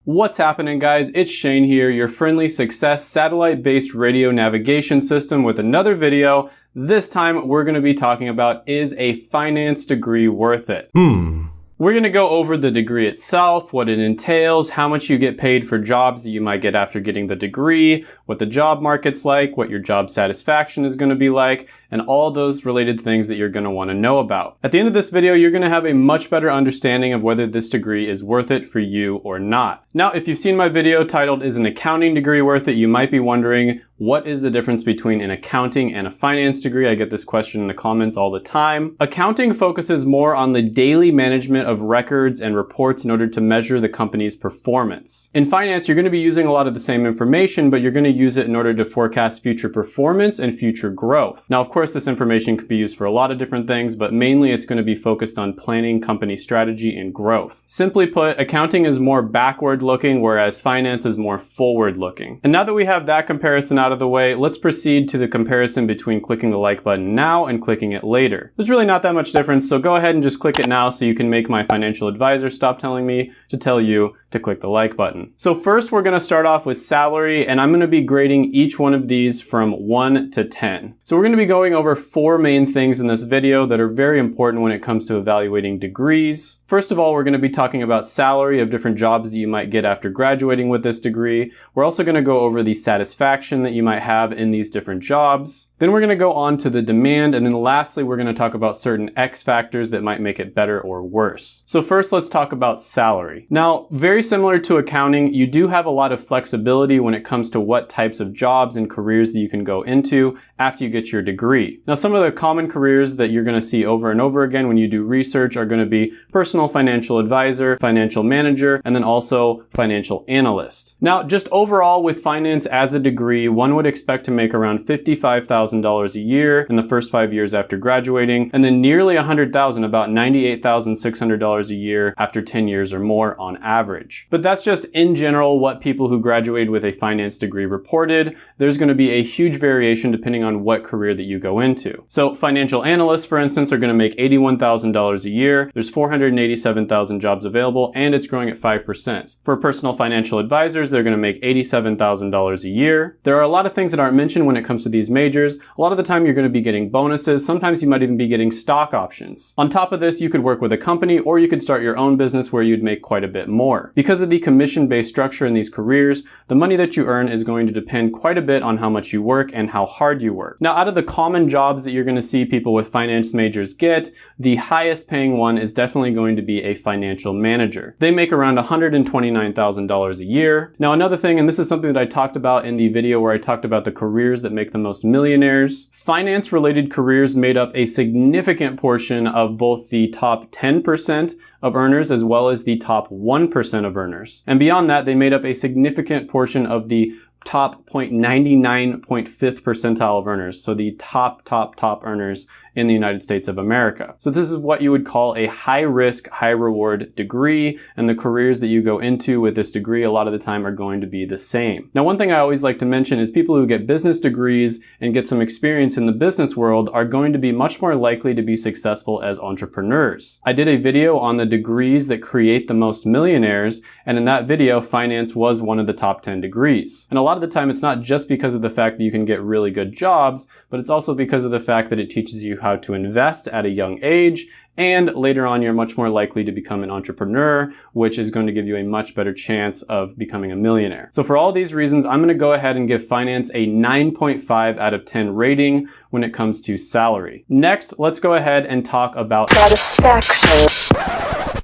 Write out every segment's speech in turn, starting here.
What's happening, guys? It's Shane here, your friendly success satellite-based radio navigation system with another video. This time we're going to be talking about, is a finance degree worth it? We're going to go over the degree itself, what it entails, how much you get paid for jobs that you might get after getting the degree, what the job market's like, what your job satisfaction is going to be like, and all those related things that you're going to want to know about. At the end of this video, you're going to have a much better understanding of whether this degree is worth it for you or not. Now, if you've seen my video titled, "Is an accounting degree worth it?" you might be wondering, what is the difference between an accounting and a finance degree? I get this question in the comments all the time. Accounting focuses more on the daily management of records and reports in order to measure the company's performance. In finance, you're going to be using a lot of the same information, but you're going to use it in order to forecast future performance and future growth. Now, of course, this information could be used for a lot of different things, but mainly it's going to be focused on planning company strategy and growth. Simply put, accounting is more backward looking, whereas finance is more forward looking. And now that we have that comparison out of the way, let's proceed to the comparison between clicking the like button now and clicking it later. There's really not that much difference, so go ahead and just click it now so you can make my financial advisor stop telling me to tell you to click the like button. So first we're going to start off with salary, and I'm going to be grading each one of these from 1 to 10. So we're going to be going over 4 main things in this video that are very important when it comes to evaluating degrees. First of all, we're going to be talking about salary of different jobs that you might get after graduating with this degree. We're also going to go over the satisfaction that you might have in these different jobs. Then we're going to go on to the demand, and then lastly we're going to talk about certain X factors that might make it better or worse. So first, let's talk about salary. Now, very similar to accounting, you do have a lot of flexibility when it comes to what types of jobs and careers that you can go into after you get your degree. Now, some of the common careers that you're going to see over and over again when you do research are going to be personal financial advisor, financial manager, and then also financial analyst. Now, just overall with finance as a degree, one would expect to make around $55,000 a year in the first 5 years after graduating, and then nearly $100,000, about $98,600 a year after 10 years or more on average. But that's just in general what people who graduated with a finance degree reported. There's going to be a huge variation depending on what career that you go into. So financial analysts, for instance, are going to make $81,000 a year. There's 487,000 jobs available, and it's growing at 5%. For personal financial advisors, they're going to make $87,000 a year. There are a lot of things that aren't mentioned when it comes to these majors. A lot of the time you're going to be getting bonuses. Sometimes you might even be getting stock options. On top of this, you could work with a company, or you could start your own business where you'd make quite a bit more. Because of the commission-based structure in these careers, the money that you earn is going to depend quite a bit on how much you work and how hard you work. Now, out of the common jobs that you're going to see people with finance majors get, the highest paying one is definitely going to be a financial manager. They make around $129,000 a year. Now, another thing, and this is something that I talked about in the video where I talked about the careers that make the most millionaires, finance-related careers made up a significant portion of both the top 10% of earners as well as the top 1% of earners. And beyond that, they made up a significant portion of the top 0.99.5th percentile of earners. So the top earners in the United States of America. So this is what you would call a high risk, high reward degree, and the careers that you go into with this degree a lot of the time are going to be the same. Now, one thing I always like to mention is people who get business degrees and get some experience in the business world are going to be much more likely to be successful as entrepreneurs. I did a video on the degrees that create the most millionaires, and in that video, finance was one of the top 10 degrees. And a lot of the time, it's not just because of the fact that you can get really good jobs, but it's also because of the fact that it teaches you how to invest at a young age, and later on you're much more likely to become an entrepreneur, which is going to give you a much better chance of becoming a millionaire. So for all these reasons, I'm going to go ahead and give finance a 9.5 out of 10 rating when it comes to salary. Next, let's go ahead and talk about satisfaction.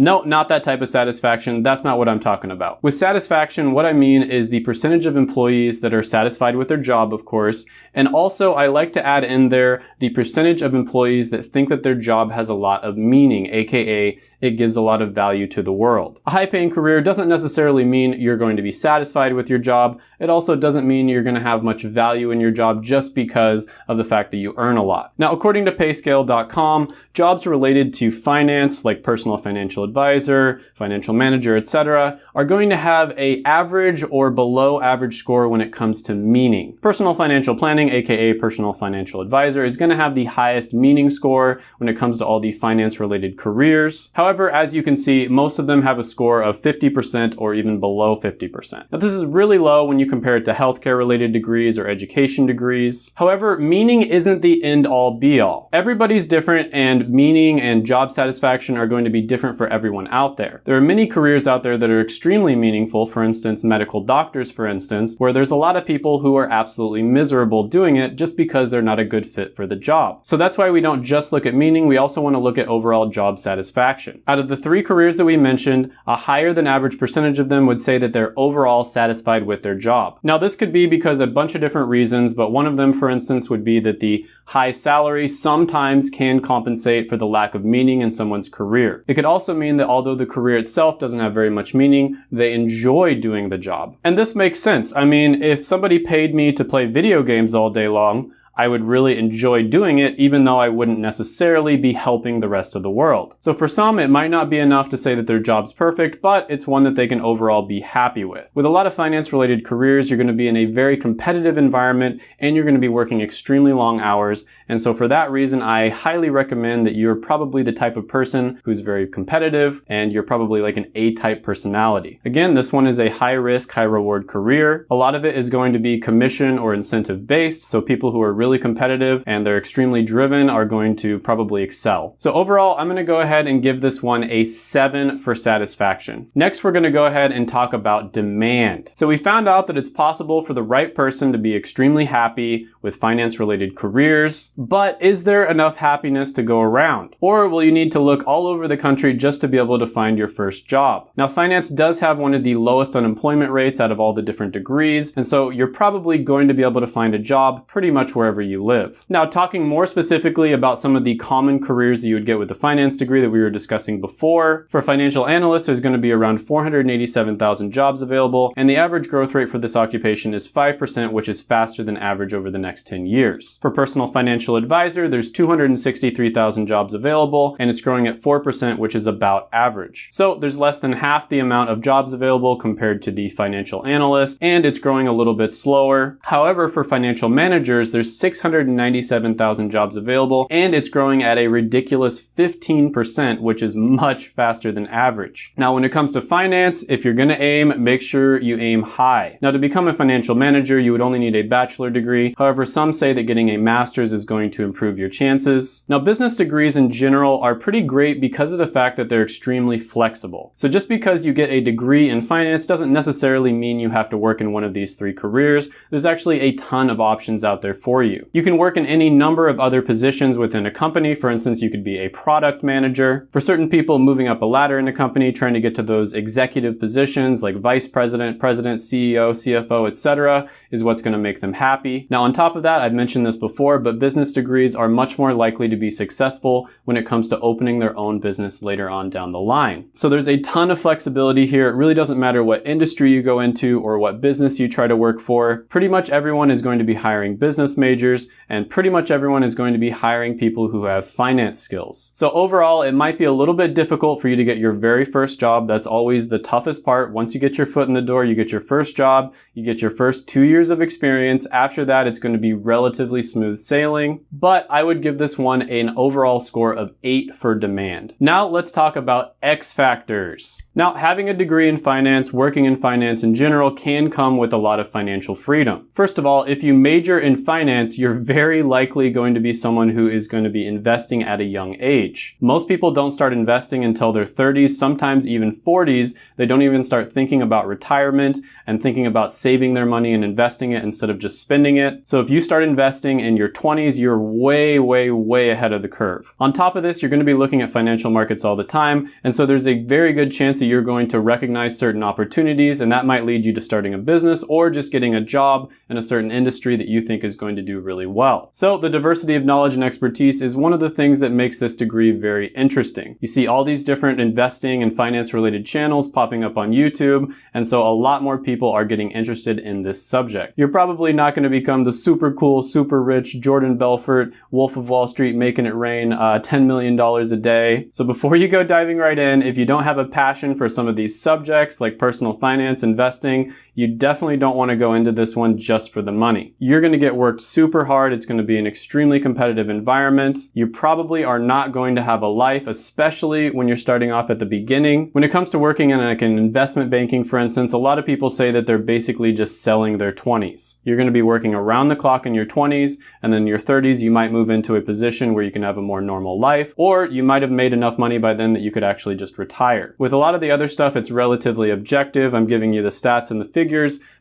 No, not that type of satisfaction. That's not what I'm talking about. With satisfaction, what I mean is the percentage of employees that are satisfied with their job, of course, and also I like to add in there the percentage of employees that think that their job has a lot of meaning, aka it gives a lot of value to the world. A high-paying career doesn't necessarily mean you're going to be satisfied with your job. It also doesn't mean you're going to have much value in your job just because of the fact that you earn a lot. Now, according to payscale.com, jobs related to finance, like personal financial advisor, financial manager, etc., are going to have an average or below average score when it comes to meaning. Personal financial planning, aka personal financial advisor, is going to have the highest meaning score when it comes to all the finance-related careers. However, However, as you can see, most of them have a score of 50% or even below 50%. Now, this is really low when you compare it to healthcare related degrees or education degrees. However, meaning isn't the end all be all. Everybody's different, and meaning and job satisfaction are going to be different for everyone out there. There are many careers out there that are extremely meaningful, for instance, medical doctors, for instance, where there's a lot of people who are absolutely miserable doing it just because they're not a good fit for the job. So that's why we don't just look at meaning, we also want to look at overall job satisfaction. Out of the 3 careers that we mentioned, a higher than average percentage of them would say that they're overall satisfied with their job. Now, this could be because of a bunch of different reasons, but one of them, for instance, would be that the high salary sometimes can compensate for the lack of meaning in someone's career. It could also mean that although the career itself doesn't have very much meaning, they enjoy doing the job. And this makes sense. I mean, if somebody paid me to play video games all day long, I would really enjoy doing it, even though I wouldn't necessarily be helping the rest of the world. So for some, it might not be enough to say that their job's perfect, but it's one that they can overall be happy with. With a lot of finance-related careers, you're going to be in a very competitive environment, and you're going to be working extremely long hours. And so for that reason, I highly recommend that you're probably the type of person who's very competitive, and you're probably like an A-type personality. Again, this one is a high-risk, high-reward career. A lot of it is going to be commission or incentive-based, so people who are really competitive and they're extremely driven are going to probably excel. So overall, I'm going to go ahead and give this one a 7 for satisfaction. Next, we're going to go ahead and talk about demand. So we found out that it's possible for the right person to be extremely happy with finance-related careers, but is there enough happiness to go around? Or will you need to look all over the country just to be able to find your first job? Now, finance does have one of the lowest unemployment rates out of all the different degrees, and so you're probably going to be able to find a job pretty much wherever you live. Now, talking more specifically about some of the common careers that you would get with the finance degree that we were discussing before, for financial analysts, there's going to be around 487,000 jobs available, and the average growth rate for this occupation is 5%, which is faster than average over the next 10 years. For personal financial advisor, there's 263,000 jobs available, and it's growing at 4%, which is about average. So there's less than half the amount of jobs available compared to the financial analyst, and it's growing a little bit slower. However, for financial managers, there's 697,000 jobs available, and it's growing at a ridiculous 15%, which is much faster than average. Now, when it comes to finance, if you're going to aim, make sure you aim high. Now, to become a financial manager, you would only need a bachelor degree. However, some say that getting a master's is going to improve your chances. Now, business degrees in general are pretty great because of the fact that they're extremely flexible. So just because you get a degree in finance doesn't necessarily mean you have to work in one of these 3 careers. There's actually a ton of options out there for you. You can work in any number of other positions within a company. For instance, you could be a product manager. For certain people, moving up a ladder in a company, trying to get to those executive positions like vice president, president, CEO, CFO, etc., is what's going to make them happy. Now, on top of that, I've mentioned this before, but business degrees are much more likely to be successful when it comes to opening their own business later on down the line. So there's a ton of flexibility here. It really doesn't matter what industry you go into or what business you try to work for. Pretty much everyone is going to be hiring business majors, and pretty much everyone is going to be hiring people who have finance skills. So overall, it might be a little bit difficult for you to get your very first job. That's always the toughest part. Once you get your foot in the door, you get your first job, you get your first 2 years of experience. After that, it's going to be relatively smooth sailing, but I would give this one an overall score of 8 for demand. Now let's talk about X factors. Now, having a degree in finance, working in finance in general, can come with a lot of financial freedom. First of all, if you major in finance, you're very likely going to be someone who is going to be investing at a young age. Most people don't start investing until their 30s, sometimes even 40s. They don't even start thinking about retirement and thinking about saving their money and investing it instead of just spending it. So if you start investing in your 20s, you're way, way, way ahead of the curve. On top of this, you're going to be looking at financial markets all the time, and so there's a very good chance that you're going to recognize certain opportunities, and that might lead you to starting a business or just getting a job in a certain industry that you think is going to do really well. So the diversity of knowledge and expertise is one of the things that makes this degree very interesting. You see all these different investing and finance related channels popping up on YouTube, and so a lot more people are getting interested in this subject. You're probably not going to become the super cool, super rich Jordan Belfort, Wolf of Wall Street, making it rain $10 million a day. So before you go diving right in, if you don't have a passion for some of these subjects like personal finance, investing, you definitely don't want to go into this one just for the money. You're going to get worked super hard. It's going to be an extremely competitive environment. You probably are not going to have a life, especially when you're starting off at the beginning. When it comes to working in like an investment banking, for instance, a lot of people say that they're basically just selling their 20s. You're going to be working around the clock in your 20s, and then in your 30s, you might move into a position where you can have a more normal life, or you might have made enough money by then that you could actually just retire. With a lot of the other stuff, it's relatively objective. I'm giving you the stats and the figures,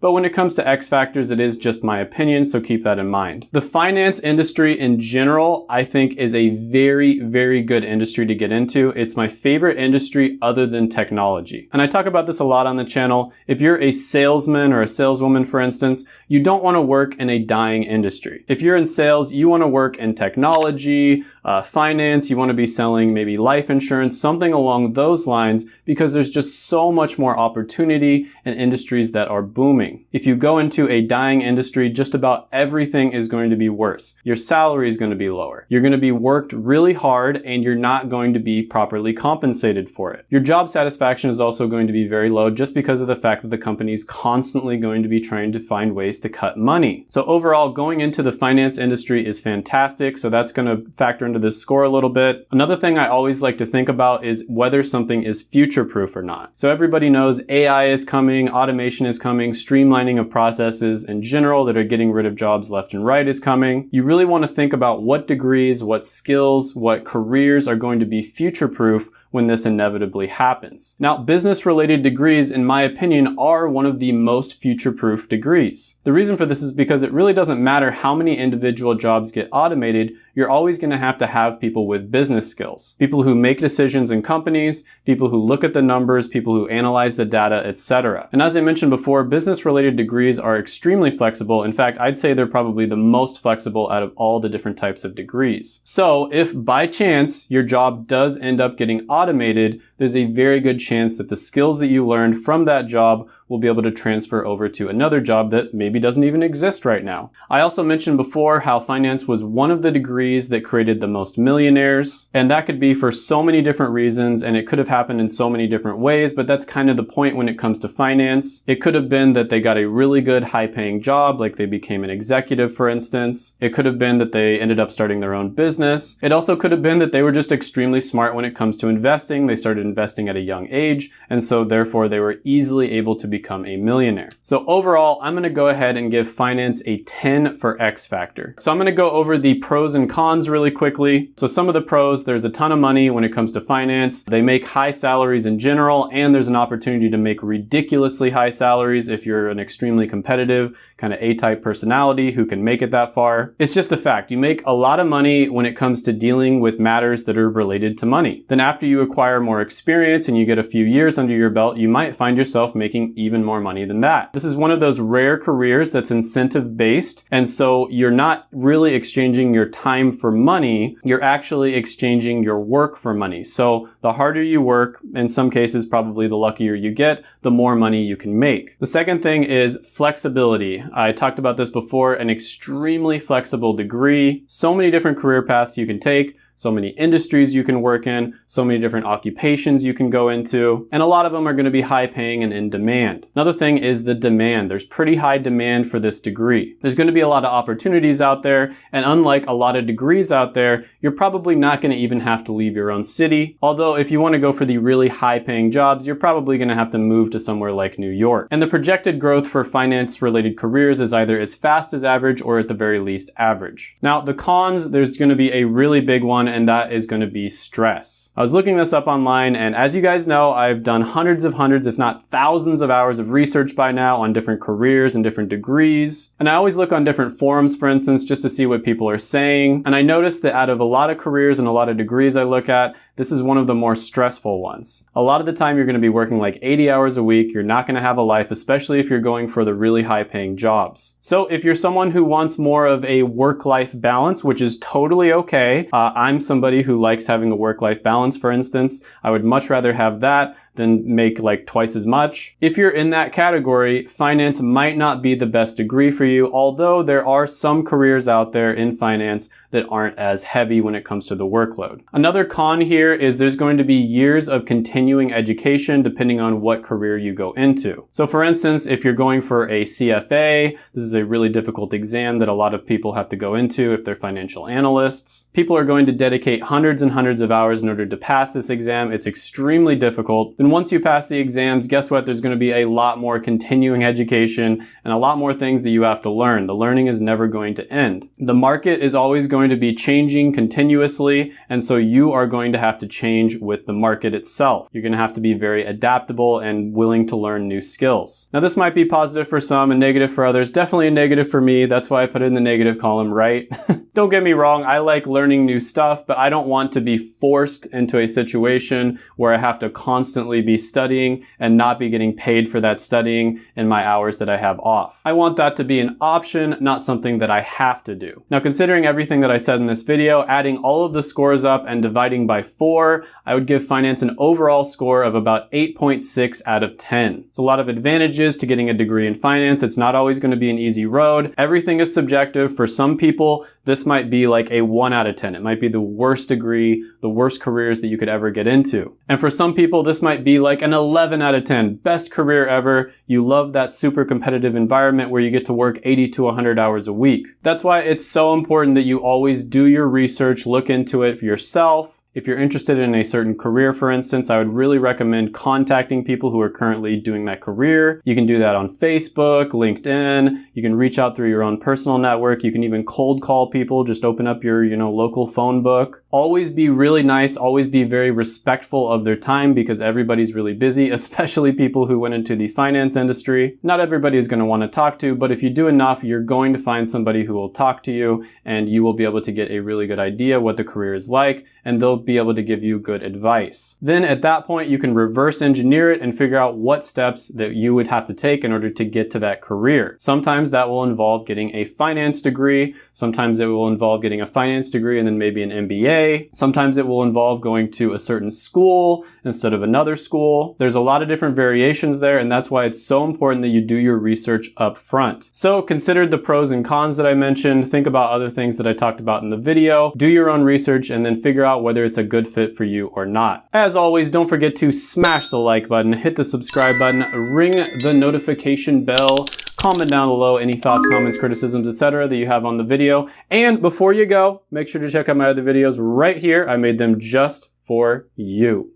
but when it comes to X factors, it is just my opinion, so keep that in mind. The finance industry in general, I think, is a very, very good industry to get into. It's my favorite industry other than technology. And I talk about this a lot on the channel. If you're a salesman or a saleswoman, for instance, you don't want to work in a dying industry. If you're in sales, you want to work in technology, finance, you want to be selling maybe life insurance, something along those lines, because there's just so much more opportunity in industries that are booming. If you go into a dying industry, just about everything is going to be worse. Your salary is going to be lower. You're going to be worked really hard and you're not going to be properly compensated for it. Your job satisfaction is also going to be very low just because of the fact that the company is constantly going to be trying to find ways to cut money. So overall, going into the finance industry is fantastic. So that's going to factor into this score a little bit. Another thing I always like to think about is whether something is future-proof or not. So everybody knows AI is coming, automation is coming, streamlining of processes in general that are getting rid of jobs left and right is coming. You really want to think about what degrees, what skills, what careers are going to be future-proof when this inevitably happens. Now, business-related degrees, in my opinion, are one of the most future-proof degrees. The reason for this is because it really doesn't matter how many individual jobs get automated, you're always going to have people with business skills. People who make decisions in companies, people who look at the numbers, people who analyze the data, etc. And as I mentioned before, business-related degrees are extremely flexible. In fact, I'd say they're probably the most flexible out of all the different types of degrees. So if by chance your job does end up getting automated, there's a very good chance that the skills that you learned from that job will be able to transfer over to another job that maybe doesn't even exist right now. I also mentioned before how finance was one of the degrees that created the most millionaires, and that could be for so many different reasons, and it could have happened in so many different ways, but that's kind of the point when it comes to finance. It could have been that they got a really good high-paying job, like they became an executive, for instance. It could have been that they ended up starting their own business. It also could have been that they were just extremely smart when it comes to investing. They started investing at a young age, and so therefore they were easily able to become a millionaire. So overall, I'm going to go ahead and give finance a 10 for X factor. So I'm going to go over the pros and cons really quickly. So some of the pros, there's a ton of money when it comes to finance. They make high salaries in general, and there's an opportunity to make ridiculously high salaries if you're an extremely competitive, kind of A-type personality who can make it that far. It's just a fact. You make a lot of money when it comes to dealing with matters that are related to money. Then after you acquire more experience and you get a few years under your belt, you might find yourself making even more money than that. This is one of those rare careers that's incentive-based, and so you're not really exchanging your time for money, you're actually exchanging your work for money. So the harder you work, in some cases probably the luckier you get, the more money you can make. The second thing is flexibility. I talked about this before, an extremely flexible degree, so many different career paths you can take, so many industries you can work in, so many different occupations you can go into, and a lot of them are going to be high paying and in demand. Another thing is the demand. There's pretty high demand for this degree. There's going to be a lot of opportunities out there, and unlike a lot of degrees out there, you're probably not going to even have to leave your own city. Although if you want to go for the really high paying jobs, you're probably going to have to move to somewhere like New York. And the projected growth for finance related careers is either as fast as average or at the very least average. Now the cons, there's going to be a really big one, and that is going to be stress. I was looking this up online, and as you guys know, I've done hundreds, if not thousands of hours of research by now on different careers and different degrees. And I always look on different forums, for instance, just to see what people are saying. And I noticed that out of a lot of careers and a lot of degrees I look at, this is one of the more stressful ones. A lot of the time you're going to be working like 80 hours a week. You're not going to have a life, especially if you're going for the really high paying jobs. So if you're someone who wants more of a work-life balance, which is totally okay. I'm somebody who likes having a work-life balance, for instance. I would much rather have that then make like twice as much. If you're in that category, finance might not be the best degree for you, although there are some careers out there in finance that aren't as heavy when it comes to the workload. Another con here is there's going to be years of continuing education depending on what career you go into. So for instance, if you're going for a CFA, this is a really difficult exam that a lot of people have to go into if they're financial analysts. People are going to dedicate hundreds and hundreds of hours in order to pass this exam. It's extremely difficult. Then once you pass the exams, guess what? There's going to be a lot more continuing education and a lot more things that you have to learn. The learning is never going to end. The market is always going to be changing continuously, and so you are going to have to change with the market itself. You're going to have to be very adaptable and willing to learn new skills. Now this might be positive for some and negative for others. Definitely a negative for me. That's why I put it in the negative column, right? Don't get me wrong, I like learning new stuff, but I don't want to be forced into a situation where I have to constantly be studying and not be getting paid for that studying in my hours that I have off. I want that to be an option, not something that I have to do. Now, considering everything that I said in this video, adding all of the scores up and dividing by 4, I would give finance an overall score of about 8.6 out of 10. It's a lot of advantages to getting a degree in finance. It's not always going to be an easy road. Everything is subjective. For some people, this might be like a 1 out of 10. It might be the worst degree, the worst careers that you could ever get into. And for some people, this might be like an 11 out of 10. Best career ever. You love that super competitive environment where you get to work 80 to 100 hours a week. That's why it's so important that you always do your research, look into it for yourself. If you're interested in a certain career, for instance, I would really recommend contacting people who are currently doing that career. You can do that on Facebook, LinkedIn. You can reach out through your own personal network. You can even cold call people. Just open up your, local phone book. Always be really nice. Always be very respectful of their time because everybody's really busy, especially people who went into the finance industry. Not everybody is going to want to talk to, but if you do enough, you're going to find somebody who will talk to you and you will be able to get a really good idea what the career is like, and they'll be able to give you good advice. Then at that point, you can reverse engineer it and figure out what steps that you would have to take in order to get to that career. Sometimes that will involve getting a finance degree. Sometimes it will involve getting a finance degree and then maybe an MBA. Sometimes it will involve going to a certain school instead of another school. There's a lot of different variations there, and that's why it's so important that you do your research up front. So consider the pros and cons that I mentioned. Think about other things that I talked about in the video. Do your own research and then figure out whether it's a good fit for you or not. As always, don't forget to smash the like button, hit the subscribe button, ring the notification bell, comment down below any thoughts, comments, criticisms, etc. that you have on the video. And before you go, make sure to check out my other videos right here. I made them just for you.